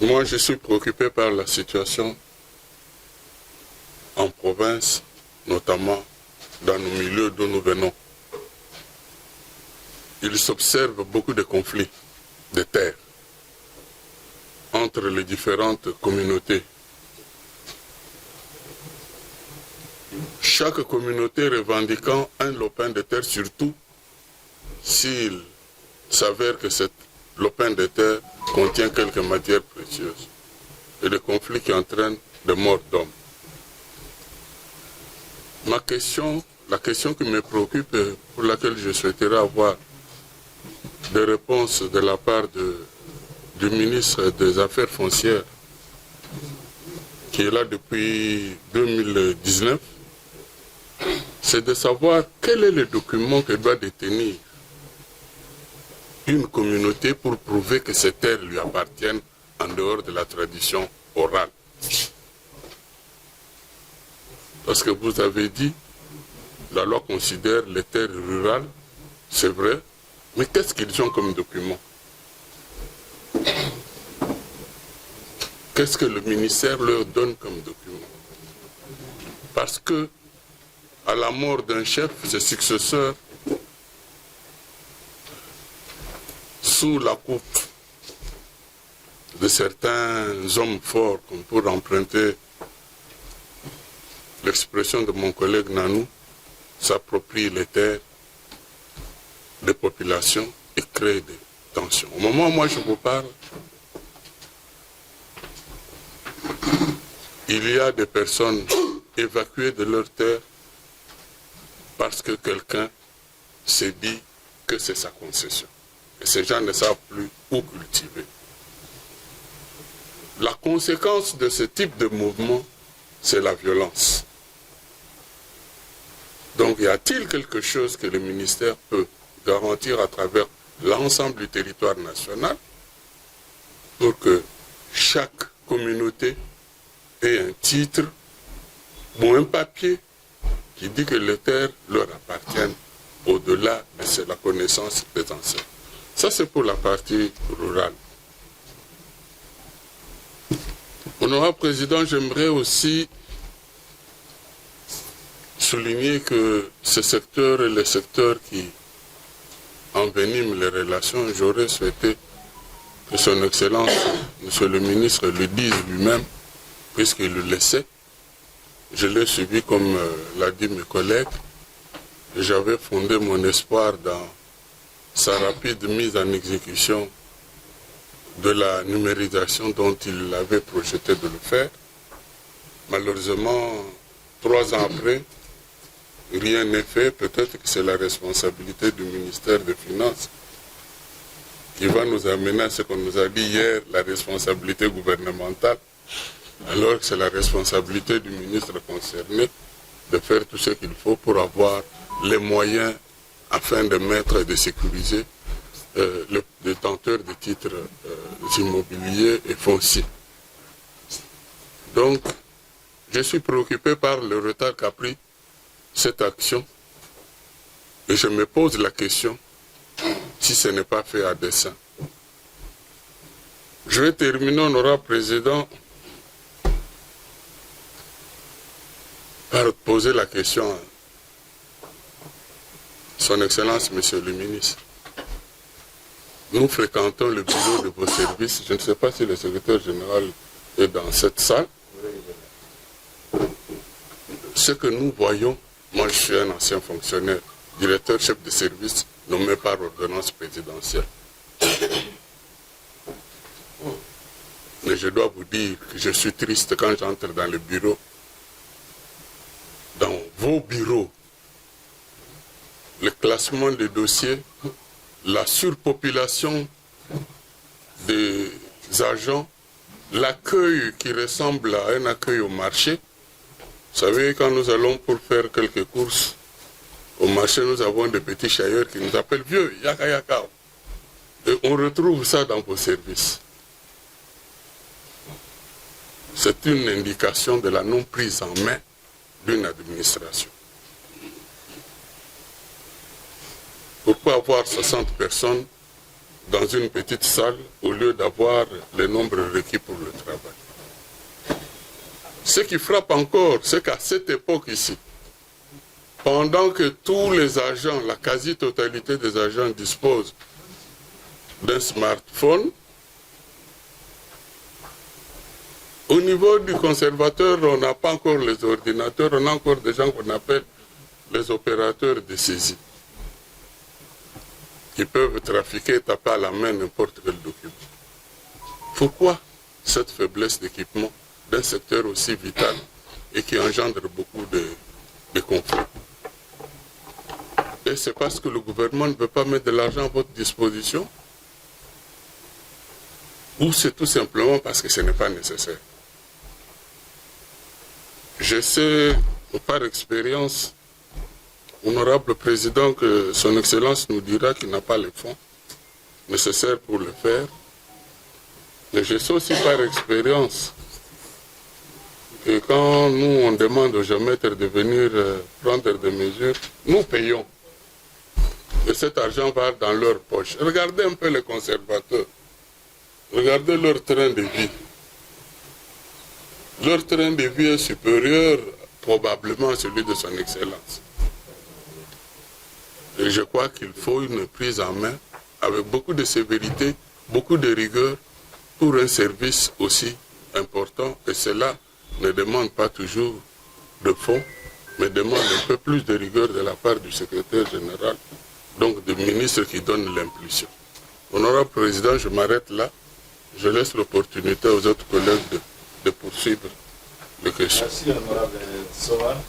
Moi, je suis préoccupé par la situation en province, notamment dans nos milieux d'où nous venons. Il s'observe beaucoup de conflits de terres entre les différentes communautés. Chaque communauté revendiquant un lopin de terre, surtout s'il s'avère que cet lopin de terre contient quelques matières précieuses, et des conflits qui entraînent des morts d'hommes. La question qui me préoccupe et pour laquelle je souhaiterais avoir des réponses de la part du ministre des Affaires foncières, qui est là depuis 2019, c'est de savoir quel est le document que doit détenir une communauté pour prouver que ces terres lui appartiennent en dehors de la tradition orale. Parce que vous avez dit, la loi considère les terres rurales, c'est vrai, mais qu'est-ce qu'ils ont comme document? Qu'est-ce que le ministère leur donne comme document? Parce que, à la mort d'un chef, ses successeurs, sous la coupe de certains hommes forts, comme pour emprunter l'expression de mon collègue Nanou, s'approprient les terres des populations et créent des tensions. Au moment où moi je vous parle, il y a des personnes évacuées de leurs terres parce que quelqu'un s'est dit que c'est sa concession. Et ces gens ne savent plus où cultiver. La conséquence de ce type de mouvement, c'est la violence. Donc, y a-t-il quelque chose que le ministère peut garantir à travers l'ensemble du territoire national pour que chaque communauté ait un titre ou un papier qui dit que les terres leur appartiennent au-delà de la connaissance des anciens? Ça, c'est pour la partie rurale. Honorable Président, j'aimerais aussi souligner que ce secteur est le secteur qui envenime les relations. J'aurais souhaité que son Excellence, Monsieur le ministre, le dise lui-même, puisqu'il le laissait. Je l'ai suivi comme l'a dit mes collègues. J'avais fondé mon espoir dans sa rapide mise en exécution de la numérisation dont il avait projeté de le faire. Malheureusement, 3 ans après, rien n'est fait. Peut-être que c'est la responsabilité du ministère des Finances qui va nous amener à ce qu'on nous a dit hier, la responsabilité gouvernementale, alors que c'est la responsabilité du ministre concerné de faire tout ce qu'il faut pour avoir les moyens afin de mettre et de sécuriser le détenteur de titres immobiliers et fonciers. Donc, je suis préoccupé par le retard qu'a pris cette action et je me pose la question si ce n'est pas fait à dessein. Je vais terminer, honorable Président, par poser la question à Son Excellence, Monsieur le Ministre. Nous fréquentons le bureau de vos services. Je ne sais pas si le secrétaire général est dans cette salle. Ce que nous voyons, moi je suis un ancien fonctionnaire, directeur chef de service nommé par ordonnance présidentielle. Mais je dois vous dire que je suis triste quand j'entre dans le bureau. Dans vos bureaux, le classement des dossiers, la surpopulation des agents, l'accueil qui ressemble à un accueil au marché. Vous savez, quand nous allons pour faire quelques courses au marché, nous avons des petits chailleurs qui nous appellent vieux, yaka yaka. Et on retrouve ça dans vos services. C'est une indication de la non-prise en main d'une administration. Pourquoi avoir 60 personnes dans une petite salle au lieu d'avoir le nombre requis pour le travail. Ce qui frappe encore, c'est qu'à cette époque ici, pendant que tous les agents, la quasi-totalité des agents disposent d'un smartphone, au niveau du conservateur, on n'a pas encore les ordinateurs, on a encore des gens qu'on appelle les opérateurs de saisie, qui peuvent trafiquer, taper à la main n'importe quel document. Pourquoi cette faiblesse d'équipement d'un secteur aussi vital et qui engendre beaucoup de conflits? Et c'est parce que le gouvernement ne veut pas mettre de l'argent à votre disposition? Ou c'est tout simplement parce que ce n'est pas nécessaire? Je sais par expérience, honorable président, que son Excellence nous dira qu'il n'a pas les fonds nécessaires pour le faire. Mais je sais aussi par expérience que quand nous on demande aux géomètres de venir prendre des mesures, nous payons. Et cet argent va dans leur poche. Regardez un peu les conservateurs. Regardez leur train de vie. Leur train de vie est supérieur probablement à celui de son Excellence. Et je crois qu'il faut une prise en main avec beaucoup de sévérité, beaucoup de rigueur pour un service aussi important. Et cela ne demande pas toujours de fonds, mais demande un peu plus de rigueur de la part du secrétaire général, donc du ministre qui donne l'impulsion. Honorable Président, je m'arrête là. Je laisse l'opportunité aux autres collègues de poursuivre les questions. Merci, honorable Sowa.